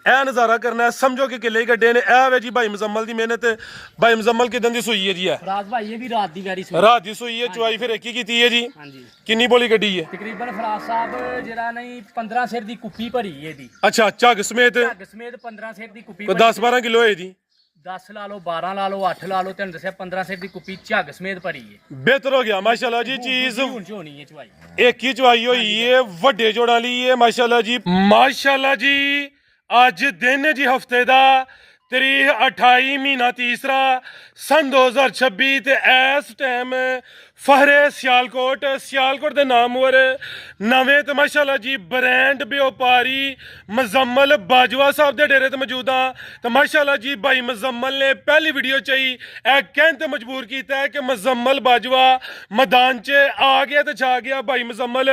ਇਹ ਨਜ਼ਾਰਾ ਕਰਨਾ ਹੈ, ਸਮਝੋ ਕਿ ਕਿੱਲੇ ਹੀ ਕੱਢੇ ਨੇ। ਇਹ ਵੇ ਜੀ ਭਾਈ ਮੁਜ਼ੰਮਲ ਦੀ ਮਿਹਨਤ। ਭਾਈ ਮੁਜ਼ੰਮਲ ਕਿਦਾਂ ਦੀ ਸੂਈ ਹੈ ਜੀ? ਹੈ ਫਰਾਜ਼ ਭਾਈ ਇਹ ਵੀ ਰਾਤ ਦੀ ਵੈਰੀ ਸੂਈ, ਰਾਤ ਦੀ ਸੂਈ ਹੈ। ਚੁਆਈ ਫਿਰ ਇੱਕ ਹੀ ਕੀਤੀ ਹੈ ਜੀ। ਹਾਂਜੀ ਕਿੰਨੀ ਬੋਲੀ ਕੱਢੀ ਹੈ? ਤਕਰੀਬਨ ਫਰਾਜ਼ ਸਾਹਿਬ ਜਿਹੜਾ ਨਹੀਂ 15 ਸਿਰ ਦੀ ਕੁੱਪੀ ਭਰੀ ਇਹਦੀ, ਅੱਛਾ, ਝੱਗ ਸਮੇਤ ਝੱਗ ਸਮੇਤ 15 ਸਿਰ ਦੀ ਕੁੱਪੀ ਕੋਈ 10-12 ਕਿਲੋ ਹੈ ਜੀ। 10 ਲਾ ਲਓ, 12 ਲਾ ਲਓ, 8 ਲਾ ਲਓ, ਤੁਹਾਨੂੰ ਦੱਸਿਆ 15 ਸਿਰ ਦੀ ਕੁੱਪੀ ਝੱਗ ਸਮੇਤ ਭਰੀ ਹੈ। ਬਿਹਤਰ ਹੋ ਗਿਆ ਮਾਸ਼ਾਅੱਲਾ ਜੀ। ਚੀਜ਼ ਹੁਣ ਚ ਹੋਣੀ ਹੈ ਚਵਾਈ, ਇੱਕ ਹੀ ਚਵਾਈ ਹੋਈ ਹੈ, ਵੱਡੇ ਜੋੜਾਂ ਲਈ ਹੈ ਮਾਸ਼ਾਅੱਲਾ ਜੀ। ਮਾਸ਼ਾਅੱਲਾ ਜੀ ਅੱਜ ਦਿਨ ਜੀ ਹਫਤੇ ਦਾ ਤਰੀਕ 28 ਮਹੀਨਾ ਤੀਸਰਾ सन 2026 ਤੇ ਇਸ ਟਾਈਮ ਫਹਰੇ ਸਿਆਲਕੋਟ ਦੇ ਨਾਮਵਰ ਨਵੇਂ ਤੇ ਮਾਸ਼ਾਅੱਲਾ ਜੀ ਬ੍ਰਾਂਡ ਵਪਾਰੀ ਮੁਜ਼ੰਮਲ ਬਾਜਵਾ ਸਾਹਿਬ ਦੇ ਡੇਰੇ ਤੇ ਮੌਜੂਦ ਹਾਂ। ਤੇ ਮਾਸ਼ਾਅੱਲਾ ਜੀ ਭਾਈ ਮੁਜ਼ੰਮਲ ਨੇ ਪਹਿਲੀ ਵੀਡੀਓ ਚ ਹੀ ਇਹ ਕਹਿਣ ਤੇ ਮਜਬੂਰ ਕੀਤਾ ਹੈ ਕਿ ਮੁਜ਼ੰਮਲ ਬਾਜਵਾ ਮੈਦਾਨ 'ਚ ਆ ਗਿਆ ਤੇ ਛਾ ਗਿਆ। ਭਾਈ ਮੁਜ਼ੰਮਲ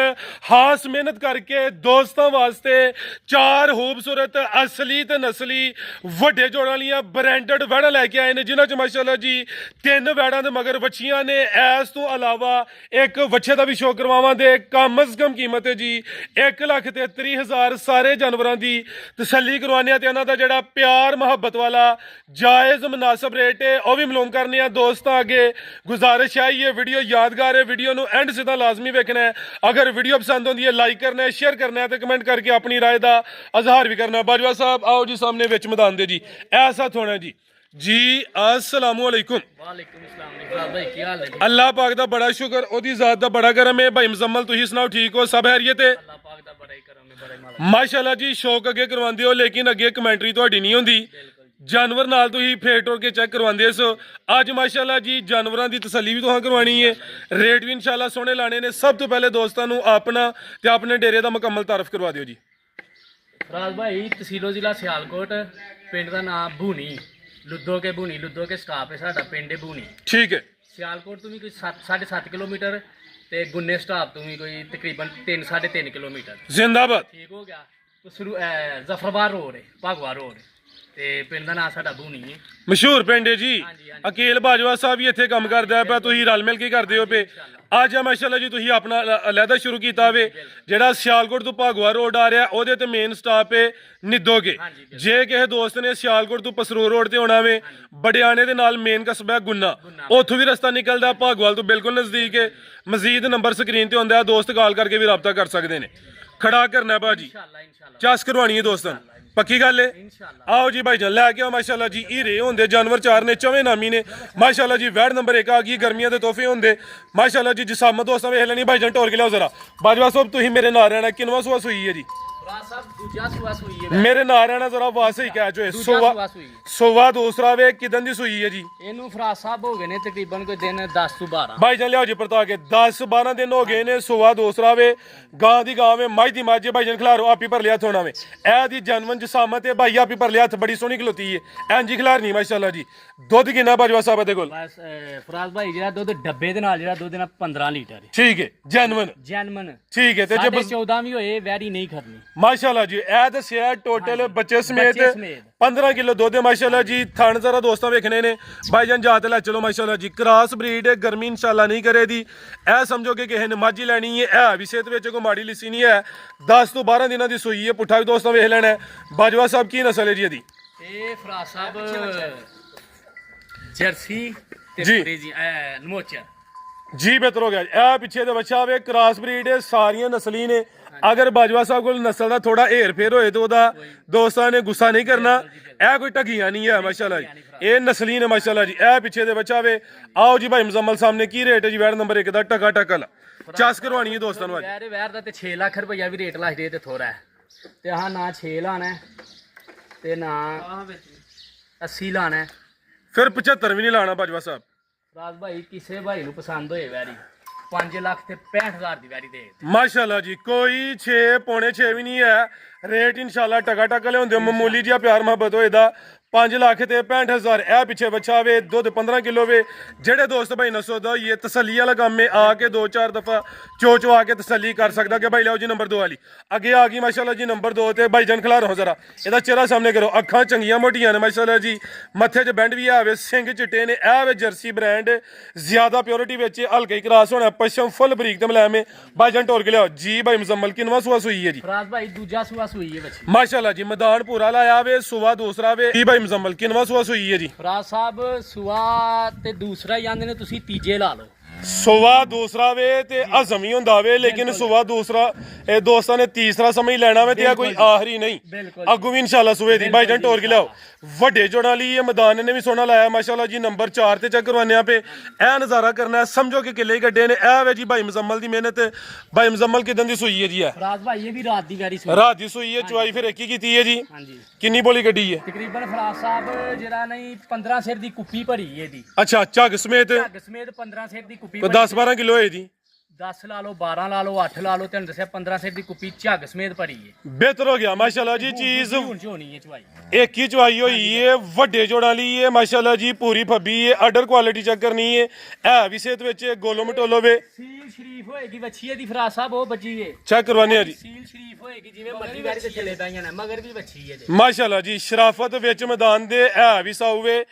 ਖਾਸ ਮਿਹਨਤ ਕਰਕੇ ਦੋਸਤਾਂ ਵਾਸਤੇ 4 ਖੂਬਸੂਰਤ ਅਸਲੀ ਤੇ ਨਸਲੀ ਵੱਡੇ ਜੋੜਾਂ ਵਾਲੀਆਂ ਬ੍ਰਾਂਡਡ ਵੈੜਾਂ ਲੈ ਕੇ ਆਏ ਨੇ, ਜਿਨ੍ਹਾਂ 'ਚ ਮਾਸ਼ਾਅੱਲਾ ਜੀ 3 ਵੈੜਾਂ ਦੇ ਮਗਰ ਵੱਛੀਆਂ ਨੇ। ਇਸ ਤੋਂ ਇਲਾਵਾ ਇੱਕ ਵੱਛੇ ਦਾ ਵੀ ਸ਼ੋਅ ਕਰਵਾਵਾਂ ਦੇ ਕਮ ਅਜ਼ ਕਮ ਕੀਮਤ ਹੈ ਜੀ 1,33,000। ਸਾਰੇ ਜਾਨਵਰਾਂ ਦੀ ਤਸੱਲੀ ਕਰਵਾਉਂਦੇ ਆ ਤੇ ਉਹਨਾਂ ਦਾ ਜਿਹੜਾ ਪਿਆਰ ਮੁਹੱਬਤ ਵਾਲਾ ਜਾਇਜ਼ ਮੁਨਾਸਬ ਰੇਟ ਹੈ ਉਹ ਵੀ ਮਾਲੂਮ ਕਰਨੇ ਆ। ਦੋਸਤਾਂ ਅੱਗੇ ਗੁਜ਼ਾਰਿਸ਼ ਹੈ ਇਹ ਵੀਡੀਓ ਯਾਦਗਾਰ ਹੈ, ਵੀਡੀਓ ਨੂੰ ਐਂਡ ਸਿੱਧਾ ਲਾਜ਼ਮੀ ਵੇਖਣਾ ਹੈ। ਅਗਰ ਵੀਡੀਓ ਪਸੰਦ ਹੁੰਦੀ ਹੈ ਲਾਈਕ ਕਰਨਾ ਹੈ, ਸ਼ੇਅਰ ਕਰਨਾ ਹੈ ਤੇ ਕਮੈਂਟ ਕਰਕੇ ਆਪਣੀ ਰਾਏ ਦਾ ਇਜ਼ਹਾਰ ਵੀ ਕਰਨਾ ਹੈ। ਬਾਜਵਾ ਸਾਹਿਬ ਆਓ ਜੀ ਸਾਹਮਣੇ ਵਿੱਚ ਮੈਦਾਨ ਦੇ ਜੀ, ਐਸਾ ਥੋੜਾ ਜੀ अस्सलामु अलैकुम। ਵਾਲੇकुम अस्सलाम फराज भाई ਕੀ ਹਾਲ ਹੈ ਜੀ? अल्लाह पाक ਦਾ ਬੜਾ ਸ਼ੁਕਰ, ਉਹਦੀ ਜ਼ਾਤ ਦਾ ਬੜਾ ਕਰਮ ਹੈ। ਭਾਈ ਮੁਜ਼ੰਮਲ ਤੁਸੀਂ ਸੁਣਾਓ, ਠੀਕ ਹੋ? ਸਭ ਖੈਰੀਅਤ ਹੈ? ਅੱਲਾਹ ਪਾਕ ਦਾ ਬੜਾ ਹੀ ਕਰਮ ਹੈ, ਬੜਾ ਹੀ ਮਾਲਕ। ਮਾਸ਼ਾਅੱਲਾ ਜੀ ਸ਼ੌਕ ਅੱਗੇ ਕਰਵਾਉਂਦੇ ਹੋ ਲੇਕਿਨ ਅੱਗੇ ਕਮੈਂਟਰੀ ਤੁਹਾਡੀ ਨਹੀਂ ਹੁੰਦੀ। ਜਾਨਵਰ ਨਾਲ ਤੁਸੀਂ ਫੇਰ ਟੋਰ ਕੇ ਚੈੱਕ ਕਰਵਾਉਂਦੇ ਸੋ। ਅੱਜ ਮਾਸ਼ਾਅੱਲਾ ਜੀ ਜਾਨਵਰਾਂ ਦੀ ਤਸੱਲੀ ਵੀ ਤੁਹਾਨੂੰ ਕਰਵਾਣੀ ਹੈ, ਰੇਟ ਵੀ ਇਨਸ਼ਾਅੱਲਾ ਸੋਹਣੇ ਲਾਣੇ ਨੇ। ਸਭ ਤੋਂ ਪਹਿਲੇ ਦੋਸਤਾਂ ਨੂੰ ਆਪਣਾ ਤੇ ਆਪਣੇ ਡੇਰੇ ਦਾ ਮੁਕੰਮਲ ਤਾਰਫ ਕਰਵਾ ਦਿਓ ਜੀ। ਫਰਾਜ਼ ਭਾਈ ਤਹਿਸੀਲੋ ਜ਼ਿਲ੍ਹਾ ਸਿਆਲਕੋਟ, ਪਿੰਡ ਦਾ ਨਾਮ ਭੂਨੀ, ਲੁੱਦੋ ਕੇ ਭੂਨੀ, ਲੁੱਦੋ ਕੇ ਸਟਾਪ ਹੈ ਸਾਡਾ ਪਿੰਡ ਭੂਨੀ। ਠੀਕ ਹੈ। ਸਿਆਲਕੋਟ ਤੋਂ ਵੀ ਕੋਈ 7.5 ਕਿਲੋਮੀਟਰ ਤੇ ਗੁੰਨੇ ਸਟਾਪ ਤੋਂ ਵੀ ਕੋਈ ਤਕਰੀਬਨ 3.5 ਕਿਲੋਮੀਟਰ। ਜ਼ਿੰਦਾਬਾਦ। ਠੀਕ ਹੋ ਗਿਆ। ਜ਼ਫਰਬਾਦ ਰੋਡ ਹੈ, ਭਾਗਵਾ ਰੋਡ ਤੇ ਪਿੰਡ ਦਾ ਨਾਮ ਸਾਡਾ ਭੂਨੀ ਹੈ। ਮਸ਼ਹੂਰ ਪਿੰਡ ਹੈ ਜੀ। ਹਾਂਜੀ, ਹਾਂਜੀ। ਅਕੀਲ ਬਾਜਵਾ ਸਾਹਿਬ ਵੀ ਇੱਥੇ ਕੰਮ ਕਰਦਾ ਪਿਆ, ਤੁਸੀਂ ਰਲ ਮਿਲ ਕੇ ਕਰਦੇ ਹੋ ਪਏ। ਅੱਜ ਮਾਸ਼ਾਅੱਲਾ ਜੀ ਤੁਸੀਂ ਆਪਣਾ ਅਲੱਗਾ ਸ਼ੁਰੂ ਕੀਤਾ ਵੇ। ਜਿਹੜਾ ਸਿਆਲਕੋਟ ਤੋਂ ਭਾਗਵਾ ਰੋਡ ਆ ਰਿਹਾ ਉਹਦੇ ਤੇ ਮੇਨ ਸਟਾਪ ਹੈ ਨਿੱਦੋਗੇ। ਜੇ ਕਿਸੇ ਦੋਸਤ ਨੇ ਸਿਆਲਕੋਟ ਤੋਂ ਪਸਰੂਰ ਰੋਡ ਤੇ ਆਉਣਾ ਵੇ, ਬੜਿਆਣੇ ਦੇ ਨਾਲ ਮੇਨ ਕਸਬਾ ਗੁੰਨਾ, ਉੱਥੋਂ ਵੀ ਰਸਤਾ ਨਿਕਲਦਾ, ਭਾਗਵਾਲ ਤੋਂ ਬਿਲਕੁਲ ਨਜ਼ਦੀਕ ਹੈ। ਮਜ਼ੀਦ ਨੰਬਰ ਸਕਰੀਨ ਤੇ ਹੁੰਦਾ, ਦੋਸਤ ਕਾਲ ਕਰਕੇ ਵੀ ਰਾਬਤਾ ਕਰ ਸਕਦੇ ਨੇ। ਖੜਾ ਕਰਨਾ ਭਾਜੀ, ਚਸ ਕਰਵਾਣੀ ਹੈ ਦੋਸਤਾਂ ਨੂੰ, ਪੱਕੀ ਗੱਲ ਹੈ। ਆਓ ਜੀ ਭਾਈ ਜਾਨ ਲੈ ਕੇ ਆਓ। ਮਾਸ਼ਾਅੱਲਾ ਜੀ ਹੀਰੇ ਹੁੰਦੇ ਜਾਨਵਰ 4 ਨੇ, 4 ਨਾਮੀ ਨੇ। ਮਾਸ਼ਾਅੱਲਾ ਜੀ ਵੈੜ ਨੰਬਰ 1 ਆ ਗਈ, ਗਰਮੀਆਂ ਦੇ ਤੋਹਫੇ ਹੁੰਦੇ। ਮਾਸ਼ਾਅੱਲਾ ਜੀ ਜਿਸਾਮਤ ਦੋਸਤਾਂ ਵੇਖ ਲੈਣੀ। ਭਾਈ ਜਾਨ ਟੋਰ ਕੇ ਲਿਆਓ ਜ਼ਰਾ। ਬਾਜਵਾ ਸਾਹਿਬ ਤੁਸੀਂ ਮੇਰੇ ਨਾਲ ਰਹਿਣਾ, ਕਿੰਨਵਾਂ ਸੂਆ ਸੂਈ ਹੈ ਜੀ? ਫਰਾਜ਼ ਸਾਹਿਬ ਦੂਜਾ ਸੂਆ ਸੂਈ ਹੈ। ਮੇਰੇ ਨਾਲ ਰਹਿਣਾ ਜ਼ਰਾ, ਵਾਸੇ ਹੀ ਕਹਿ ਚੋਏ। ਸੂਆ ਸੂਈ ਸੋਵਾ ਦੂਸਰਾ ਵੇ ਕਿਦਾਂ ਦੀ ਸੂਈ ਹੈ ਜੀ? ਇਹਨੂੰ ਫਰਾਜ਼ ਸਾਹਿਬ ਹੋ ਗਏ ਨੇ ਤਕਰੀਬਨ ਕੋਈ ਦਿਨ 10 ਤੋਂ 12। ਭਾਈ ਜਾਨ ਲਿਆਓ ਜੀ ਪਰਤਾ ਕੇ 10-12 ਦਿਨ ਹੋ ਗਏ ਨੇ। ਸੋਵਾ ਦੂਸਰਾ ਵੇ, ਗਾਂ ਦੀ ਗਾਂ ਵੇ, ਮੱਝ ਦੀ ਮੱਝ। ਭਾਈ ਜਾਨ ਖਿਲਾਰੋ, ਆਪੀ ਭਰ ਲਿਆ ਥੋਣਾ ਵੇ। ਇਹ ਦੀ ਜਨਮਨ ਜਸਾਮਤ ਹੈ ਭਾਈ, ਆਪੀ ਭਰ ਲਿਆ ਹੱਥ, ਬੜੀ ਸੋਹਣੀ ਖਲੋਤੀ ਹੈ। ਇੰਜ ਖਿਲਾਰ ਨਹੀਂ ਮਾਸ਼ਾਅੱਲਾ ਜੀ। ਦੁੱਧ ਕਿੰਨਾ ਬਾਜਵਾ ਸਾਹਿਬ ਦੇ ਕੋਲ? ਬਸ ਫਰਾਜ਼ ਭਾਈ ਜਿਹੜਾ ਦੁੱਧ ਡੱਬੇ ਦੇ ਨਾਲ ਜਿਹੜਾ ਦੁੱਧ ਨਾਲ 15 ਲੀਟਰ ਹੈ। ਠੀਕ ਹੈ, ਜੈਨਮਨ। ਠੀਕ ਹੈ। ਤੇ ਜੇ 14 ਵੀ ਹੋਏ ਵੈਰੀ ਨਹੀਂ ਖੜਨੀ ਮਾਸ਼ਾਅੱਲਾ ਜੀ ਇਹ ਦੱਸਿਆ ਟੋਟਲ ਬੱਚੇ ਸਮੇਤ 15 ਕਿਲੋ ਦੁੱਧ ਹੈ। ਮਾਸ਼ਾਅੱਲਾ ਜੀ ਥਣ ਜ਼ਰਾ ਦੋਸਤਾਂ ਵੇਖਣੇ ਨੇ। ਭਾਈ ਜਾਨ ਜਾ ਤੇ ਲੈ ਚਲੋ। ਮਾਸ਼ਾਅੱਲਾ ਜੀ ਕ੍ਰਾਸ ਬਰੀਡ ਹੈ, ਗਰਮੀ ਇਨਸ਼ਾਅੱਲਾ ਨਹੀਂ ਕਰੇਦੀ। ਇਹ ਸਮਝੋ ਕਿ ਕਿਸੇ ਨੇ ਮੱਝ ਹੀ ਲੈਣੀ ਹੈ। ਇਹ ਵੀ ਸਿਹਤ ਵਿੱਚ ਕੋਈ ਮਾੜੀ ਲਿੱਸੀ ਨਹੀਂ ਹੈ। 10 ਤੋਂ 12 ਦਿਨਾਂ ਦੀ ਸੂਈ ਹੈ। ਪੁੱਠਾ ਵੀ ਦੋਸਤਾਂ ਵੇਖ ਲੈਣਾ। ਬਾਜਵਾ ਸਾਹਿਬ ਕੀ ਨਸਲ ਹੈ ਜੀ ਇਹਦੀ? ਇਹ ਫਰਾਜ਼ ਸਾਹਿਬ ਜਰਸੀ ਤੇ ਜੀ। ਫਰੀਜ਼ੀ ਨਮੋਚਰ ਜੀ ਬਿਹਤਰ ਹੋ ਗਿਆ। ਇਹ ਪਿੱਛੇ ਦੇ ਬੱਚਾ ਵੇ ਕ੍ਰਾਸ ਬਰੀਡ ਹੈ, ਸਾਰੀਆਂ ਨਸਲੀ ਨੇ। ਅਗਰ ਬਾਜਵਾ ਸਾਹਿਬ ਕੋਲ ਨਸਲ ਦਾ ਥੋੜਾ ਢੇਰ ਫੇਰ ਹੋਏ ਤਾਂ ਉਹਦਾ ਦੋਸਤਾਂ ਨੇ ਗੁੱਸਾ ਨਹੀਂ ਕਰਨਾ। ਇਹ ਕੋਈ ਢਗੀਆਂ ਨਹੀਂ ਹੈ ਮਾਸ਼ਾਅੱਲਾ ਜੀ, ਇਹ ਨਸਲੀ ਨੇ ਮਾਸ਼ਾਅੱਲਾ ਜੀ। ਇਹ ਪਿੱਛੇ ਦੇ ਬੱਚਾ ਵੇ। ਆਓ ਜੀ ਭਾਈ ਮੁਜ਼ੰਮਲ ਸਾਹਮਣੇ ਕੀ ਰੇਟ ਹੈ ਜੀ ਵੈੜ ਨੰਬਰ 1 ਦਾ? ਟਕਾ ਟਕਲ ਚਸ ਕਰਵਾਣੀ ਹੈ ਦੋਸਤਾਂ ਨੂੰ ਅੱਜ। ਵੈਰ ਦਾ ਤੇ 6 ਲੱਖ ਰੁਪਇਆ ਵੀ ਰੇਟ ਲਾਜਦੇ ਤੇ ਥੋੜਾ ਹੈ। ਤੇ ਆਹ ਨਾ 6 ਲਾਣਾ ਤੇ ਨਾ 80 ਲਾਣਾ। ਫਿਰ 75 ਵੀ ਨਹੀਂ ਲਾਣਾ ਬਾਜਵਾ ਸਾਹਿਬ। ਫਰਾਜ਼ ਭਾਈ ਕਿਸੇ ਭਾਈ ਨੂੰ ਪਸੰਦ ਹੋਏ ਵੈਰੀ 5 ਲੱਖ ਤੇ 65,000 ਦੀ ਵੈਰੀ ਦੇ। ਮਾਸ਼ਾਅੱਲਾ ਜੀ ਕੋਈ 6 ਪੌਣੇ 6 ਵੀ ਨਹੀਂ ਹੈ। ਰੇਟ ਇਨਸ਼ਾਅੱਲਾ ਟਕਾ ਟਕਾ ਲਿਆਉਂਦੇ ਮਾਮੂਲੀ ਜਿਹਾ ਪਿਆਰ ਮੁਹੱਬਤ ਹੋਏ ਦਾ। 5 ਲੱਖ ਤੇ 65,000। ਇਹ ਪਿੱਛੇ ਬੱਚਾ ਵੇ, ਦੁੱਧ 15 ਕਿਲੋ ਵੇ। ਜਿਹੜੇ ਦੋਸਤ ਭਾਈ ਨਸੋ ਦਾ ਇਹ ਤਸੱਲੀ ਵਾਲਾ ਕੰਮ ਹੈ, ਆ ਕੇ 2-4 ਦਫਾ ਚੋ ਆ ਕੇ ਤਸੱਲੀ ਕਰ ਸਕਦਾ ਕਿ ਭਾਈ ਲਓ ਜੀ ਨੰਬਰ 2 ਵਾਲੀ ਅੱਗੇ ਆ ਗਈ ਮਾਸ਼ਾਅੱਲਾ ਜੀ। ਨੰਬਰ 2 ਤੇ ਭਾਈ ਜਾਨ ਖਿਲਾ ਰਹੋ ਜ਼ਰਾ, ਇਹਦਾ ਚਿਹਰਾ ਸਾਹਮਣੇ ਕਰੋ। ਅੱਖਾਂ ਚੰਗੀਆਂ ਮੋਟੀਆਂ ਨੇ ਮਾਸ਼ਾਅੱਲਾ ਜੀ, ਮੱਥੇ 'ਚ ਬੈਂਡ ਵੀ ਆਵੇ, ਸਿੰਘ ਚਿੱਟੇ ਨੇ। ਇਹ ਵੇ ਜਰਸੀ ਬ੍ਰਾਂਡ, ਜ਼ਿਆਦਾ ਪਿਓਰਿਟੀ ਵਿੱਚ ਹਲਕੇ ਹੀ ਕਰਾਸ ਹੋਣਾ, ਪਸ਼ਮ ਫੁੱਲ ਬਰੀਕ ਤੇ ਮੁਲਾਇਮ ਹੈ। ਭਾਈ ਜਾਨ ਟੋਰ ਕੇ ਲਿਆਓ ਜੀ। ਭਾਈ ਮੁਜ਼ੰਮਲ ਕਿੰਨਵਾਂ ਸੂਆ ਸੂਈ ਹੈ ਜੀ? ਫਰਾਜ਼ ਭਾਈ ਦੂਜਾ ਸੂਆ ਸੂਈ ਹੈ ਬੱਚੀ ਮਾਸ਼ਾਅੱਲਾ ਜੀ ਮੈਦਾਨ ਪੂਰਾ ਲਾਇਆ ਵੇ ਸੁਆ ਦੂਸਰਾ ਵੇ ਕੀ ਭਾਈ ਮੁਜ਼ੰਮਲ ਕਿੰਨਵਾ ਸੁਆ ਸੂਈ ਹੈ ਜੀ ਫਰਾਜ਼ ਸਾਹਿਬ ਸੁਆ ਤੇ ਦੂਸਰਾ ਹੀ ਆਂਦੇ ਨੇ ਤੁਸੀਂ ਤੀਜੇ ਲਾ ਲਓ ਸੁਆ ਦੂਸਰਾ ਵੇ ਤੇ ਅਜ਼ਮ ਹੀ ਹੁੰਦਾ ਵੇ ਲੇਕਿਨ ਸੁਆ ਦੂਸਰਾ ਇਹ ਦੋਸਤਾਂ ਨੇ ਤੀਸਰਾ ਸਮਝ ਲੈਣਾ ਵੇ ਤੇ ਆ ਕੋਈ ਆਖਰੀ ਨਹੀਂ ਬਿਲਕੁਲ ਅੱਗੂ ਵੀ ਇਨਸ਼ਾਅੱਲਾ ਸੂਏ ਦੀ ਭਾਈਜਾਨ ਟੋਰ ਕੇ ਲਿਆਓ ਵੱਡੇ ਜੋੜਾਂ ਲਈ ਇਹ ਮੈਦਾਨ ਨੇ ਵੀ ਸੋਹਣਾ ਲਾਇਆ ਮਾਸ਼ਾਅੱਲਾ ਜੀ ਨੰਬਰ 4 ਤੇ ਚੈੱਕ ਕਰਵਾਨੇ ਆ ਪੇ ਇਹ ਨਜ਼ਾਰਾ ਕਰਨਾ ਹੈ ਸਮਝੋ ਕਿ ਕਿੱਲੇ ਹੀ ਗੱਡੇ ਨੇ ਇਹ ਵੇ ਜੀ ਭਾਈ ਮੁਜ਼ੰਮਲ ਦੀ ਮਿਹਨਤ ਭਾਈ ਮੁਜ਼ੰਮਲ ਕਿਦਾਂ ਦੀ ਸੂਈ ਹੈ ਜੀ ਇਹ ਫਰਾਜ਼ ਭਾਈ ਇਹ ਵੀ ਰਾਤ ਦੀ ਵੈਰੀ ਸੂਈ ਰਾਤ ਦੀ ਸੂਈ ਹੈ ਚੁਆਈ ਫਿਰ ਇੱਕ ਹੀ ਕੀਤੀ ਹੈ ਜੀ ਹਾਂਜੀ ਕਿੰਨੀ ਬੋਲੀ ਗੱਡੀ ਹੈ ਤਕਰੀਬਨ ਫਰਾਜ਼ ਸਾਹਿਬ ਜਿਹੜਾ ਨਹੀਂ 15 ਸਿਰ ਦੀ ਕੁੱਪੀ ਭਰੀ ਇਹਦੀ ਅੱਛਾ ਝੱਗ ਸਮੇਤ ਝੱਗ ਸਮੇਤ 15 ਸਿਰ ਦੀ ਕੁੱਪੀ 10 12 ਕਿਲੋ ਹੈ ਜੀ 10 ਲਾ ਲਓ 12 ਲਾ ਲਓ 8 ਲਾ ਲਓ ਤੈਨੂੰ ਦੱਸਿਆ 15 ਸਿਰ ਦੀ ਕੁੱਪੀ ਝੱਗ ਸਮੇਤ ਭਰੀ ਹੈ ਬਿਹਤਰ ਹੋ ਗਿਆ ਮਾਸ਼ਾਅੱਲਾ ਜੀ ਚੀਜ਼ ਹੁਣ ਝੋਣੀ ਹੈ ਚਵਾਈ ਇੱਕ ਹੀ ਚਵਾਈ ਹੋਈ ਏ ਵੱਡੇ ਜੋੜਾਂ ਲਈ ਏ ਮਾਸ਼ਾਅੱਲਾ ਜੀ ਪੂਰੀ ਫੱਬੀ ਏ ਆਰਡਰ ਕੁਆਲਿਟੀ ਚੈੱਕ ਕਰਨੀ ਏ ਇਹ ਵੀ ਸਿਹਤ ਵਿੱਚ ਗੋਲੋ ਮਟੋਲੋ ਵੇ ਸੀਲ ਸ਼ਰੀਫ ਹੋਏਗੀ ਬੱਚੀ ਇਹਦੀ ਫਰਾਜ਼ ਸਾਹਿਬ ਉਹ ਬੱਚੀ ਏ ਚੈੱਕ ਕਰਵਾਨੇ ਆ ਜੀ ਸੀਲ ਸ਼ਰੀਫ ਹੋਏਗੀ ਜਿਵੇਂ ਮਰਜ਼ੀ ਵਾਰੀ ਤੇ ਚਲੇ ਪਾਈਆਂ ਨੇ ਮਗਰ ਵੀ ਬੱਚੀ ਏ ਮਾਸ਼ਾਅੱਲਾ ਜੀ ਸ਼ਰਾਫਤ ਵਿੱਚ ਮੈਦਾਨ ਦੇ ਇਹ ਵੀ ਸਾਊਵੇ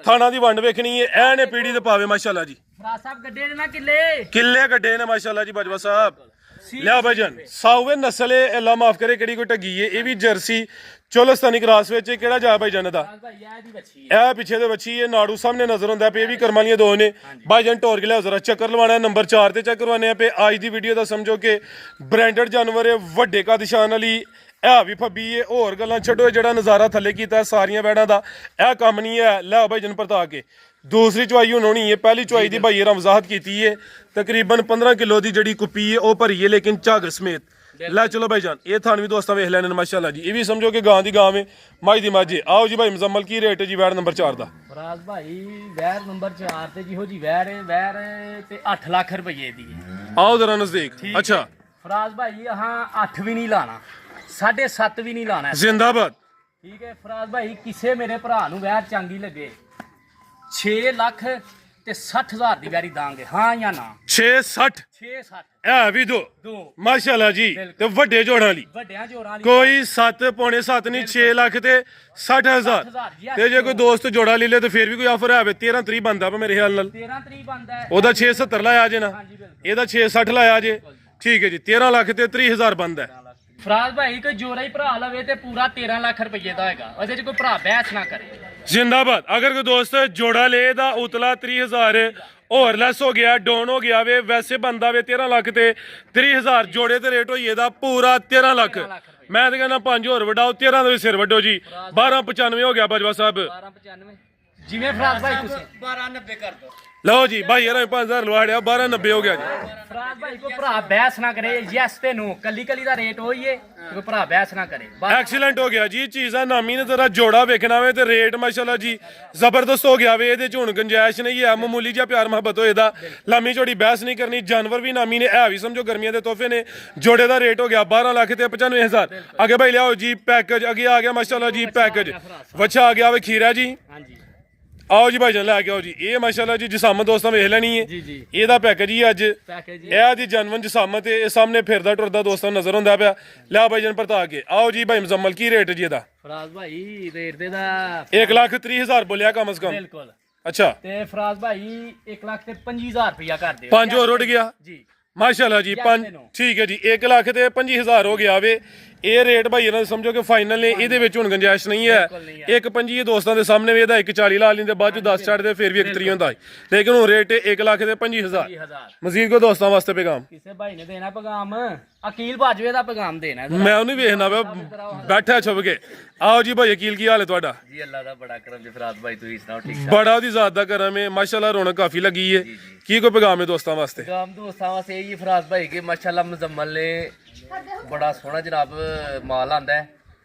ਥਾਣਾ ਦੀ ਵੰਡ ਵੇਖਣੀ ਏ ਐ ਨੇ ਪੀੜੀ ਤੇ ਪਾਵੇ ਮਾਸ਼ਾਅੱਲਾ ਜੀ ਫਰਾਜ਼ ਸਾਹਿਬ ਗੱਡੇ ਦੇ ਨਾ ਕਿੱਲੇ ਕਿੱਲੇ ਗੱਡੇ ਨੇ ਮਾਸ਼ਾਅੱਲਾ ਜੀ ਬਾਜਵਾ ਸਾਹਿਬ ਲਿਆ ਭਾਈਜਾਨ ਸਾਊਵੇ ਨਸਲ ਏ ਅੱਲਾ ਮਾਫ ਕਰੇ ਕਿਹੜੀ ਕੋਈ ਟੱਗੀ ਏ ਇਹ ਵੀ ਜਰਸੀ ਚੋਲਸਤਾਨੀ ਕ੍ਰਾਸ ਵਿੱਚ ਕਿਹੜਾ ਜਾ ਭਾਈਜਾਨ ਦਾ ਫਰਾਜ਼ ਭਾਈ ਇਹ ਦੀ ਬੱਚੀ ਏ ਇਹ ਪਿੱਛੇ ਦੇ ਬੱਚੀ ਇਹ ਨਾੜੂ ਸਾਹਮਣੇ ਨਜ਼ਰ ਹੁੰਦਾ ਪਏ ਇਹ ਵੀ ਕਰਮਾਂ ਵਾਲੀਆਂ ਦੋ ਨੇ ਭਾਈਜਾਨ ਟੋਰ ਕੇ ਲਿਆਓ ਜ਼ਰਾ ਚੱਕਰ ਲਵਾਣਾ ਨੰਬਰ 4 ਤੇ ਚੱਕ ਕਰਵਾਨੇ ਆ ਪਏ ਅੱਜ ਦੀ ਵੀਡੀਓ ਦਾ ਸਮਝੋ ਕਿ ਬ੍ਰਾਂਡਡ ਜਾਨਵਰ ਹੈ ਵੱਡੇ ਕੱਦ ਸ਼ਾਨ ਵਾਲੀ ਇਹ ਵੀ ਫੱਬੀ ਏ ਹੋਰ ਗੱਲਾਂ ਛੱਡੋ ਜਿਹੜਾ ਨਜ਼ਾਰਾ ਥੱਲੇ ਕੀਤਾ ਸਾਰੀਆਂ ਵੈੜਾਂ ਦਾ ਇਹ ਕੰਮ ਨਹੀਂ ਹੈ ਲੈ ਭਾਈਜਾਨ ਪਰਤਾ ਕੇ ਦੂਸਰੀ ਚੁਆਈ ਹੁਣ ਹੋਣੀ ਹੈ ਪਹਿਲੀ ਚੁਆਈ ਦੀ ਭਾਈ ਰਾਂ ਵਜ਼ਾਹਤ ਕੀਤੀ ਏ ਤਕਰੀਬਨ 15 ਕਿਲੋ ਦੀ ਜਿਹੜੀ ਕੁੱਪੀ ਏ ਉਹ ਭਰੀ ਏ ਲੇਕਿਨ ਝਾਗ ਸਮੇਤ ਲੈ ਚਲੋ ਭਾਈਜਾਨ ਇਹ ਥਾਨ ਵੀ ਦੋਸਤਾਂ ਵੇਖ ਲੈਣੇ ਨੇ ਮਾਸ਼ਾਅੱਲਾ ਜੀ ਇਹ ਵੀ ਸਮਝੋ ਕਿ ਗਾਂ ਦੀ ਗਾਂ ਵੇ ਮਾਈ ਦੀ ਮਾਝੇ ਆਓ ਜੀ ਭਾਈ ਮੁਜ਼ੰਮਲ ਕੀ ਰੇਟ ਹੈ ਜੀ ਵੈੜ ਨੰਬਰ 4 ਦਾ ਫਰਾਜ਼ ਭਾਈ ਵੈਰ ਨੰਬਰ 4 ਤੇ ਜਿਹੋ ਜੀ ਵੈਰ ਤੇ 8 ਲੱਖ ਰੁਪਏ ਦੀ ਹੈ ਆਓ ਜ਼ਰਾ ਨਜ਼ਦੀਕ ਅੱਛਾ ਫਰਾਜ਼ ਭਾਈ ਹਾਂ 8 ਵੀ ਨਹੀਂ ਲਾਣਾ 7.5 ਵੀ ਨਹੀਂ ਲਾਣਾ ਜ਼ਿੰਦਾਬਾਦ ਠੀਕ ਹੈ ਫਰਾਜ਼ ਭਾਈ ਕਿਸੇ ਮੇਰੇ ਭਰਾ ਨੂੰ ਵੈਰ ਚੰਗੀ ਲੱਗੇ 6 ਲੱਖ ਤੇ 60,000 ਦੀ ਵੈਰੀ ਦਾਂਗੇ ਹਾਂ ਜਾਂ ਨਾ 660 6-7 ਇਹ ਵੀ ਦੋ ਮਾਸ਼ਾਅੱਲਾ ਜੀ ਤੇ ਵੱਡੇ ਜੋੜਾਂ ਲਈ ਵੱਡਿਆਂ ਜੋਰਾਂ ਲਈ ਕੋਈ 7 ਪੌਣੇ 7 ਨਹੀਂ 6 ਲੱਖ ਤੇ 60,000 ਤੇ ਜੇ ਕੋਈ ਦੋਸਤ ਜੋੜਾ ਲੈ ਲੇ ਤੇ ਫਿਰ ਵੀ ਕੋਈ ਆਫਰ ਹੈ 13 ਤਰੀਕ ਬੰਦਾ ਪਾ ਮੇਰੇ ਖਿਆਲ ਨਾਲ 13 ਤਰੀਕ ਬੰਦਾ ਹੈ ਉਹਦਾ 670 ਲਾਇਆ ਜੇ ਨਾ ਹਾਂਜੀ ਬਿਲਕੁਲ ਇਹਦਾ 660 ਲਾਇਆ ਜੇ ਠੀਕ ਹੈ ਜੀ 13 ਲੱਖ ਤੇ 30,000 ਬੰਦਾ ਫਰਾਜ਼ ਭਾਈ ਕੋਈ ਜੋੜਾ ਹੀ ਭਰਾ ਲਵੇ ਤੇ ਪੂਰਾ 13 ਲੱਖ ਰੁਪਏ ਦਾ ਹੈਗਾ ਉਹਦੇ ਚ ਕੋਈ ਭਰਾ ਬਹਿਸ ਨਾ ਕਰੇ ਜ਼ਿੰਦਾਬਾਦ ਅਗਰ ਕੋਈ ਦੋਸਤ ਜੋੜਾ ਲੇ ਦਾ ਉਤਲਾ 30,000 ਹੋਰ ਲੈਸ ਹੋ ਗਿਆ ਡਾਊਨ ਹੋ ਗਿਆ ਵੇ ਵੈਸੇ ਬੰਦਾ ਵੇ 13 ਲੱਖ ਤੇ 30,000 ਜੋੜੇ ਤੇ ਰੇਟ ਹੋਈਏ ਦਾ ਪੂਰਾ 13 ਲੱਖ ਮੈਂ ਤਾਂ ਕਹਿੰਦਾ 5 ਹੋਰ ਵਡਾਓ 13 ਦਾ ਵੀ ਸਿਰ ਵੱਡੋ ਜੀ 1295 ਹੋ ਗਿਆ ਬਾਜਵਾ ਸਾਹਿਬ 1295 ਜਿਵੇਂ ਫਰਾਜ਼ ਭਾਈ ਤੁਸੀਂ 1290 ਕਰ ਦੋ ਲਓ ਜੀ ਭਾਈ ਯਾਰ 5000 ਲਵਾੜਿਆ 1290 ਹੋ ਗਿਆ ਜੀ ਫਰਾਜ਼ ਭਾਈ ਕੋਈ ਭਰਾ ਬਹਿਸ ਨਾ ਕਰੇ ਯੈਸ ਤੇ ਨੋ ਕੱਲੀ ਕੱਲੀ ਦਾ ਰੇਟ ਹੋਈਏ ਕੋਈ ਭਰਾ ਬਹਿਸ ਨਾ ਕਰੇ ਐਕਸੀਲੈਂਟ ਹੋ ਗਿਆ ਜੀ ਚੀਜ਼ਾਂ ਨਾਮੀ ਨੇ ਜ਼ਰਾ ਜੋੜਾ ਵੇਖਣਾ ਵੇ ਤੇ ਰੇਟ ਮਾਸ਼ਾਅੱਲਾ ਜੀ ਜ਼ਬਰਦਸਤ ਹੋ ਗਿਆ ਵੇ ਇਹਦੇ ਚ ਹੁਣ ਗੁੰਜਾਇਸ਼ ਨਹੀਂ ਹੈ ਮਾਮੂਲੀ ਜਿਹਾ ਪਿਆਰ ਮੁਹੱਬਤ ਹੋਏ ਦਾ ਲਾਮੀ ਝੋੜੀ ਬਹਿਸ ਨਹੀਂ ਕਰਨੀ ਜਾਨਵਰ ਵੀ ਨਾਮੀ ਨੇ ਇਹ ਵੀ ਸਮਝੋ ਗਰਮੀਆਂ ਦੇ ਤੋਹਫੇ ਨੇ ਜੋੜੇ ਦਾ ਰੇਟ ਹੋ ਗਿਆ 12 ਲੱਖ ਤੇ 95,000 ਅੱਗੇ ਭਾਈ ਲਿਆਓ ਜੀ ਪੈਕੇਜ ਅੱਗੇ ਆ ਗਿਆ ਮਾਸ਼ਾਅੱਲਾ ਜੀ ਪੈਕੇਜ ਵੱਛਾ ਆ ਗਿਆ ਵੇ ਖੀਰਾ ਜੀ ਹਾਂਜੀ ਆਓ ਜੀ ਭਾਈ ਜਾਨ ਲੈ ਕੇ ਆਓ ਜੀ ਇਹ ਮਾਸ਼ਾਅੱਲਾ ਜੀ ਜਸਾਮਤ ਦੋਸਤਾਂ ਵੇਖ ਲੈਣੀ ਹੈ ਜੀ ਜੀ ਇਹਦਾ ਪੈਕੇਜ ਹੀ ਅੱਜ ਪੈਕੇਜ ਇਹ ਦੀ ਜਨਮਨ ਜਸਾਮਤ ਇਹ ਸਾਹਮਣੇ ਫਿਰਦਾ ਟੁਰਦਾ ਦੋਸਤਾਂ ਨੂੰ ਨਜ਼ਰ ਹੁੰਦਾ ਪਿਆ ਲਿਆ ਭਾਈ ਜਾਨ ਪਰਤਾ ਕੇ ਆਓ ਜੀ ਭਾਈ ਮੁਜ਼ੰਮਲ ਕੀ ਰੇਟ ਜੀ ਇਹਦਾ ਫਰਾਜ਼ ਭਾਈ ਰੇਟ ਦੇ ਦਾ 1,30,000 ਬੋਲਿਆ ਕਮ ਸੇ ਕਮ ਬਿਲਕੁਲ ਅੱਛਾ ਤੇ ਫਰਾਜ਼ ਭਾਈ 1,25,000 ਰੁਪਇਆ ਕਰ ਦਿਓ 5 ਹੋਰ ਉੱਡ ਗਿਆ ਜੀ ਮਾਸ਼ਾਅੱਲਾ ਜੀ 5 ਠੀਕ ਹੈ ਜੀ 1,25,000 ਹੋ ਗਿਆ ਵੇ ਇਹ ਰੇਟ ਭਾਈ ਇਹਨਾਂ ਸਮਝੋ ਕਿ ਫਾਈਨਲ ਨੇ ਇਹਦੇ ਵਿੱਚ ਹੁਣ ਗੁੰਜਾਇਸ਼ ਨਹੀਂ ਹੈ 1,25,000 ਦੋਸਤਾਂ ਦੇ ਸਾਹਮਣੇ ਵੀ ਇਹਦਾ 1,40 ਲਾ ਲੈਂਦੇ ਬਾਅਦ ਚ 10 ਛੱਡਦੇ ਫਿਰ ਵੀ 1,30 ਹੁੰਦਾ ਲੇਕਿਨ ਹੁਣ ਰੇਟ 1,25,000 ਮਜ਼ੀਦ ਕੋ ਦੋਸਤਾਂ ਵਾਸਤੇ ਪੈਗਾਮ ਕਿਸੇ ਭਾਈ ਨੇ ਦੇਣਾ ਪੈਗਾਮ ਅਕੀਲ ਬਾਜਵੇ ਦਾ ਪੈਗਾਮ ਦੇਣਾ ਮੈਂ ਉਹਨੂੰ ਵੇਖਣਾ ਵਾ ਬੈਠਾ ਛੁਪ ਕੇ ਆਓ ਜੀ ਭਾਈ ਅਕੀਲ ਕੀ ਹਾਲ ਹੈ ਤੁਹਾਡਾ ਜੀ ਅੱਲਾ ਦਾ ਬੜਾ ਕਰਮ ਜੀ ਫਰਾਜ਼ ਭਾਈ ਤੁਸੀਂ ਸੁਣਾਓ ਠੀਕ ਬੜਾ ਉਹਦੀ ਜ਼ਾਤ ਦਾ ਕਰਮ ਹੈ ਮਾਸ਼ਾਅੱਲਾ ਰੌਣਕ ਕਾਫੀ ਲੱਗੀ ਹੈ ਕੀ ਕੋਈ ਪੈਗਾਮ ਹੈ ਦੋਸਤਾਂ ਵਾਸਤੇ ਪੈਗਾਮ ਦੋਸਤਾਂ ਵਾਸਤੇ ਇਹ ਜੀ ਫਰਾਜ਼ ਭਾਈ ਕੇ ਮਾਸ਼ਾਅੱਲਾ ਮੁਜ਼ੰਮਲ ਨੇ ਬੜਾ ਸੋਹਣਾ ਜਨਾਬ ਮਾਲ ਆਂਦਾ ਹੈ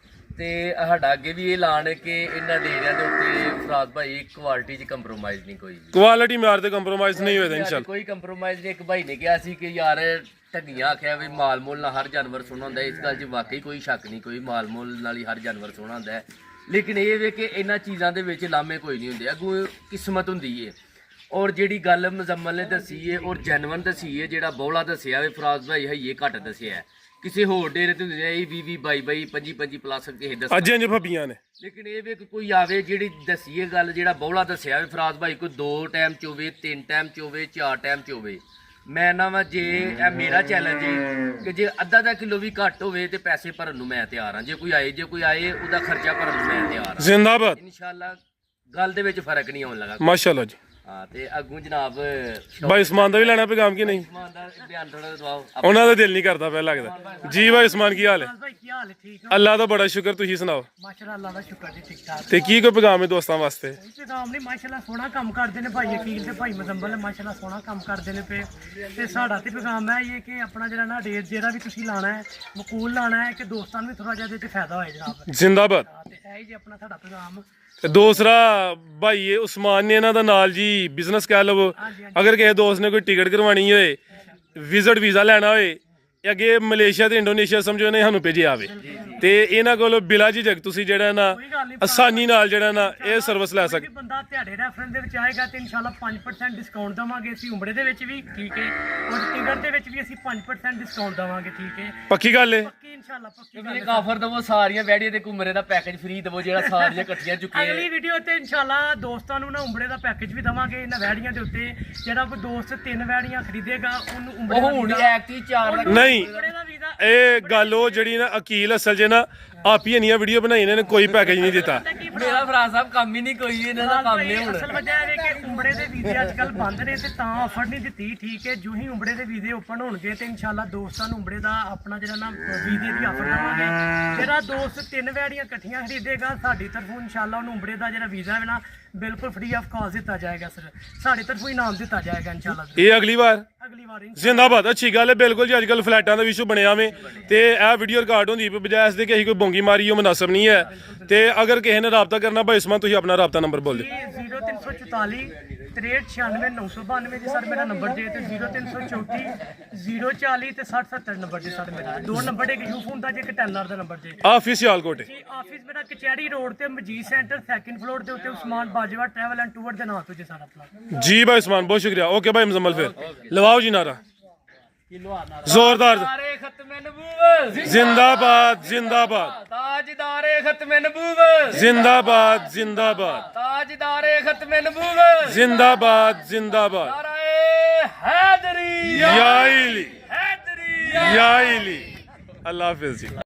ਤੇ ਸਾਡਾ ਅੱਗੇ ਵੀ ਇਹ ਐਲਾਨ ਹੈ ਕਿ ਇਹਨਾਂ ਡੇਰਿਆਂ ਦੇ ਉੱਤੇ ਫਰਾਜ਼ ਭਾਈ ਕੁਆਲਿਟੀ 'ਚ ਕੰਪਰੋਮਾਈਜ਼ ਨਹੀਂ ਕੋਈ ਕੁਆਲਿਟੀ ਮਿਆਰ ਤੇ ਕੰਪਰੋਮਾਈਜ਼ ਨਹੀਂ ਹੋਏਗਾ ਇਨਸ਼ਾਅੱਲਾ ਕੋਈ ਕੰਪਰੋਮਾਈਜ਼ ਨਹੀਂ ਇੱਕ ਭਾਈ ਨੇ ਕਿਹਾ ਸੀ ਕਿ ਯਾਰ ਢੱਗੀਆਂ ਆਖਿਆ ਵੀ ਮਾਲ ਮੁੱਲ ਨਾਲ ਹਰ ਜਾਨਵਰ ਸੋਹਣਾ ਹੁੰਦਾ ਇਸ ਗੱਲ 'ਚ ਵਾਕਈ ਕੋਈ ਸ਼ੱਕ ਨਹੀਂ ਕੋਈ ਮਾਲ ਮੁੱਲ ਨਾਲ ਹੀ ਹਰ ਜਾਨਵਰ ਸੋਹਣਾ ਹੁੰਦਾ ਹੈ ਲੇਕਿਨ ਇਹ ਵੇ ਕਿ ਇਹਨਾਂ ਚੀਜ਼ਾਂ ਦੇ ਵਿੱਚ ਲਾਮੇ ਕੋਈ ਨਹੀਂ ਹੁੰਦੇ ਅੱਗੋਂ ਕਿਸਮਤ ਹੁੰਦੀ ਏ ਔਰ ਜਿਹੜੀ ਗੱਲ ਮੁਜ਼ੰਮਲ ਨੇ ਦੱਸੀ ਏ ਔਰ ਜੈਨੂਇਨ ਦੱਸੀ ਏ ਜਿਹੜਾ ਬੌਲਾ ਦੱਸਿਆ ਵੇ ਫਰਾਜ਼ ਭਾਈ ਹਈਏ ਘੱਟ ਦੱਸਿਆ ਕਿਸੇ ਹੋਰ ਡੇਰੇ ਤੇ ਹੁੰਦੇ ਇਹ 20 22 22 25 ਪਲੱਸ ਕਿਸੇ ਦੱਸ ਅੱਜ ਇੰਜ ਫੱਬੀਆਂ ਨੇ ਲੇਕਿਨ ਇਹ ਵੀ ਕੋਈ ਆਵੇ ਜਿਹੜੀ ਦੱਸੀਏ ਗੱਲ ਜਿਹੜਾ ਬੌਲਾ ਦੱਸਿਆ ਵੇ ਫਰਾਜ਼ ਭਾਈ ਕੋਈ 2 ਟਾਈਮ ਚ ਹੋਵੇ 3 ਟਾਈਮ ਚ ਹੋਵੇ 4 ਟਾਈਮ ਚ ਹੋਵੇ ਮੈਂ ਨਾ ਵਾ ਜੇ ਇਹ ਮੇਰਾ ਚੈਲੰਜ ਹੈ ਕਿ ਜੇ ਅੱਧਾ ਕਿਲੋ ਵੀ ਘੱਟ ਹੋਵੇ ਤੇ ਪੈਸੇ ਭਰਨ ਨੂੰ ਮੈਂ ਤਿਆਰ ਹਾਂ। ਜੇ ਕੋਈ ਆਏ ਉਹਦਾ ਖਰਚਾ ਭਰਨ ਨੂੰ ਮੈਂ ਤਿਆਰ ਹਾਂ। ਜ਼ਿੰਦਾਬਾਦ। ਇਨਸ਼ਾਅੱਲਾ ਗੱਲ ਦੇ ਵਿੱਚ ਫਰਕ ਨਹੀਂ ਆਉਣ ਲੱਗਾ। ਮਾਸ਼ਾਅੱਲਾ ਜੀ। ਹਾਂ ਤੇ ਅੱਗੋਂ ਜਨਾਬ ਭਾਈ ਉਸਮਾਨ ਦਾ ਵੀ ਲੈਣਾ ਪੈਗਾਮ ਕਿ ਨਹੀਂ? ਉਸਮਾਨ ਦਾ ਬਿਆਨ ਥੋੜਾ ਦਵਾਓ। ਉਹਨਾਂ ਦਾ ਦਿਲ ਨਹੀਂ ਕਰਦਾ ਪਿਆ ਲੱਗਦਾ ਜੀ। ਭਾਈ ਉਸਮਾਨ ਕੀ ਹਾਲ ਹੈ? ਭਾਈ ਕੀ ਹਾਲ ਹੈ? ਠੀਕ ਹੋ? ਅੱਲਾ ਦਾ ਬੜਾ ਸ਼ੁਕਰ, ਤੁਸੀਂ ਸੁਣਾਓ। ਮਾਸ਼ਾਅੱਲਾ ਅੱਲਾ ਦਾ ਸ਼ੁਕਰ ਜੀ, ਠੀਕ ਠਾਕ। ਤੇ ਕੀ ਕੋਈ ਪੈਗਾਮ ਹੈ ਦੋਸਤਾਂ ਵਾਸਤੇ? ਇੰਤਜ਼ਾਮ ਨਹੀਂ, ਮਾਸ਼ਾਅੱਲਾ ਸੋਹਣਾ ਕੰਮ ਕਰਦੇ ਨੇ ਭਾਈ ਅਕੀਲ ਤੇ ਭਾਈ ਮਜ਼ੰਬਲ, ਮਾਸ਼ਾਅੱਲਾ ਸੋਹਣਾ ਕੰਮ ਕਰਦੇ ਨੇ ਪਏ। ਤੇ ਸਾਡਾ ਤੇ ਪੈਗਾਮ ਹੈ ਇਹ ਕਿ ਆਪਣਾ ਜਿਹੜਾ ਨਾ ਰੇਟ ਜਿਹੜਾ ਵੀ ਤੁਸੀਂ ਲਾਣਾ ਹੈ ਵਕੂਲ ਲਾਣਾ ਹੈ ਕਿ ਦੋਸਤਾਂ ਨੂੰ ਵੀ ਥੋੜਾ ਜਿਹਾ ਇਹਦੇ ਤੇ ਫਾਇਦਾ ਹੋਏ ਜਨਾਬ। ਜ਼ਿੰਦਾਬਾਦ। ਤੇ ਇਹ ਜੀ ਆਪਣਾ ਸਾਡਾ ਪੈਗਾਮ। ਤੇ ਦੂਸਰਾ ਭਾਈ ਇਹ ਉਸਮਾਨ ਨੇ ਇਹਨਾਂ ਦਾ ਨਾਲ ਜੀ ਬਿਜ਼ਨਸ ਕਹਿ ਲਵੋ, ਅਗਰ ਕਿਸੇ ਦੋਸਤ ਨੇ ਕੋਈ ਟਿਕਟ ਕਰਵਾਣੀ ਹੋਏ, ਵਿਜ਼ਿਟ ਵੀਜ਼ਾ ਲੈਣਾ ਹੋਏ, ਅੱਗੇ ਮਲੇਸ਼ੀਆ ਤੇ ਇੰਡੋਨੇਸ਼ੀਆ ਸਮਝੋ ਨੇ ਸਾਨੂੰ ਭੇਜਿਆ ਆਵੇ ਤੇ ਇਹਨਾਂ ਕੋਲ ਬਿਲਾ ਜੀ ਜਗ ਤੁਸੀਂ ਜਿਹੜਾ ਨਾ ਆਸਾਨੀ ਨਾਲ ਜਿਹੜਾ ਨਾ ਇਹ ਸਰਵਿਸ ਲੈ ਸਕਦੇ। ਬੰਦਾ ਤੁਹਾਡੇ ਰੈਫਰੈਂਸ ਦੇ ਵਿੱਚ ਆਏਗਾ ਤੇ ਇਨਸ਼ਾਅੱਲਾ 5% ਡਿਸਕਾਊਂਟ ਦਵਾਂਗੇ ਅਸੀਂ ਉਮੜੇ ਦੇ ਵਿੱਚ ਵੀ, ਠੀਕ ਹੈ, ਔਰ ਟਿਕਟ ਦੇ ਵਿੱਚ ਵੀ ਅਸੀਂ 5% ਡਿਸਕਾਊਂਟ ਦਵਾਂਗੇ, ਠੀਕ ਹੈ। ਪੱਕੀ ਗੱਲ ਹੈ? ਪੱਕੀ ਇਨਸ਼ਾਅੱਲਾ ਪੱਕੀ ਮੇਰੇ ਕਾਫਰ ਦਵੋ ਸਾਰੀਆਂ ਵੈੜੀਆਂ ਤੇ ਘੁੰਮਰੇ ਦਾ ਪੈਕੇਜ ਫ੍ਰੀ ਦਵੋ ਜਿਹੜਾ ਸਾਰੀਆਂ ਇਕੱਠੀਆਂ ਚੁੱਕੇ। ਅਗਲੀ ਵੀਡੀਓ ਤੇ ਇਨਸ਼ਾਅੱਲਾ ਦੋਸਤਾਂ ਨੂੰ ਨਾ ਉਮੜੇ ਦਾ ਪੈਕੇਜ ਵੀ ਦਵਾਂਗੇ ਇਹਨਾਂ ਵੈੜੀਆਂ ਦੇ ਉੱਤੇ। ਜਿਹੜਾ ਕੋਈ ਦੋਸਤ 3 ਵੈੜੀਆਂ ਖਰੀਦੇਗਾ ਉਹਨੂੰ ਉਮੜੇ ਉਹ ਦਾ ਹੁਣ ਵੀਜ਼ਾ- ਐਕਟੀ 4 ਲੱਖ ਨਹੀਂ, ਉਮੜੇ ਦਾ ਵੀਜ਼ਾ ਇਹ ਗੱਲ ਉਹ ਜਿਹੜੀ ਨਾ ਅਕੀਲ ਅਸਲ 'ਚ ਨਾ ਆਪ ਹੀ ਇੰਨੀਆਂ ਵੀਡੀਓ ਬਣਾਈ ਇਹਨਾਂ ਨੇ, ਕੋਈ ਪੈਕੇਜ ਨਹੀਂ ਦਿੱਤਾ। ਮੇਰਾ ਭਰਾ ਸਾਹਿਬ ਕੰਮ ਹੀ ਨਹੀਂ ਕੋਈ ਇਹਨਾਂ ਦਾ ਕੰਮ ਨਹੀਂ ਹੁਣ। ਅਸਲ ਵਜ੍ਹਾ ਇਹ ਹੈ ਕਿ ਉਮੜੇ ਦੇ ਵੀਜ਼ੇ ਅੱਜ ਕੱਲ ਬੰਦ ਨੇ ਤੇ ਤਾਂ ਆਫਰ ਨਹੀਂ ਦਿੱਤੀ, ਠੀਕ ਹੈ। ਜੋ ਹੀ ਉਮੜੇ ਦੇ ਵੀਜ਼ੇ ਓਪਨ ਹੋਣਗੇ ਤੇ ਇਨਸ਼ਾਅੱਲਾ ਦੋਸਤਾਂ ਨੂੰ ਉਮੜੇ ਦਾ ਆਪਣਾ ਜਿਹੜਾ ਨਾ ਵੀਜ਼ੇ ਦੀ ਆਫਰ ਦੇਵਾਂਗੇ। ਜਿਹੜਾ ਦੋਸਤ 3 ਵੈੜੀਆਂ ਇਕੱਠੀਆਂ ਖਰੀਦੇਗਾ ਸਾਡੀ ਤਰਫੋਂ ਇਨਸ਼ਾਅੱਲਾ ਉਹਨੂੰ ਉਮੜੇ ਦਾ ਜਿਹੜਾ ਵੀਜ਼ਾ ਹੈ ਨਾ ਬਿਲਕੁਲ ਫ੍ਰੀ ਆਫ ਕਾਸਟ ਦਿੱਤਾ ਜਾਏਗਾ ਸਰ। ਸਾਡੀ ਤਰਫੋਂ ਇਨਾਮ ਦਿੱਤਾ ਜਾਏਗਾ ਇਨਸ਼ਾਅੱਲਾ। ਇਹ ਅਗਲੀ ਵਾਰ ਅਗਲੀ ਵਾਰ ਜ਼ਿੰਦਾਬਾਦ। ਅੱਛੀ ਗੱਲ ਹੈ ਬਿਲਕੁਲ ਜੀ। ਅੱਜ ਕੱਲ ਫਲੈਟਾਂ ਦਾ ਵਿਸ਼ੂ ਬਣਿਆ ਵੇ ਤੇ ਇਹ ਵੀਡੀਓ ਰਿਕਾਰਡ ਹੁੰਦੀ ਬਜਾਏ ਇਸ ਦੇ ਕਿ ਅਸੀਂ ਕੋਈ ਬੋਂਗੀ ਮਾਰੀ ਉਹ ਮੁਨਾਸਬ ਨਹੀਂ ਹੈ। ਤੇ ਅਗਰ ਕਿਸੇ ਨੇ ਰਾਬਤਾ ਕਰਨਾ ਭਾਈ ਉਸਮਾਨ ਤੁਸੀਂ ਆਪਣਾ ਰਾਬਤਾ ਨੰਬਰ ਬੋਲ ਦਿਓ। 0344 6396 992 ਜੀ ਸਰ ਮੇਰਾ ਨੰਬਰ ਜੇ ਤੇ 0334 040 ਤੇ 6070 ਨੰਬਰ ਜੇ ਸਰ ਮੇਰਾ। ਦੋ ਨੰਬਰ ਇੱਕ ਯੂ ਫੋਨ ਦਾ ਜੇ ਇੱਕ ਟੈਲਰ ਦਾ ਨੰਬਰ ਜੇ। ਆਫਿਸ ਸਿਆਲਕੋਟ ਜੀ ਆਫਿਸ ਮੇਰਾ ਕਚਹਿਰੀ ਰੋਡ ਤੇ ਮਜੀਦ ਸੈਂਟਰ 2nd ਫਲੋਰ ਦੇ ਉੱਤੇ Usman Bajwa travel and tour ਦੇ ਨਾਂ ਤੋਂ ਜੇ ਸਰ ਆਪਣਾ। ਜੀ ਭਾਈ ਉਸਮਾਨ ਬਹੁਤ ਸ਼ੁਕਰੀਆ। ਓਕੇ ਭਾਈ ਮੁਜ਼ਮਲ ਫਿਰ ਲਵਾਓ ਜੀ ਨਾਰਾ ਜ਼ੋਰਦਾਰ। ਤਾਰੇ ਖਤਮੇ ਨਬੂਵਤ ਜ਼ਿੰਦਾਬਾਦ ਜ਼ਿੰਦਾਬਾਦ ਤਾਜਦਾਰੇ ਖਤਮੇ ਨਬੂਵਤ ਜ਼ਿੰਦਾਬਾਦ ਜ਼ਿੰਦਾਬਾਦ ਤਾਜਦਾਰੇ ਖਤਮੇ ਨਬੂਵਤ ਜ਼ਿੰਦਾਬਾਦ ਜ਼ਿੰਦਾਬਾਦ। ਨਾਰੇ ਹੈਦਰੀ ਯਾ ਇਲੀ ਹੈਦਰੀ ਯਾ ਇਲੀ। ਅੱਲਾ ਹਾਫਿਜ਼ ਜੀ।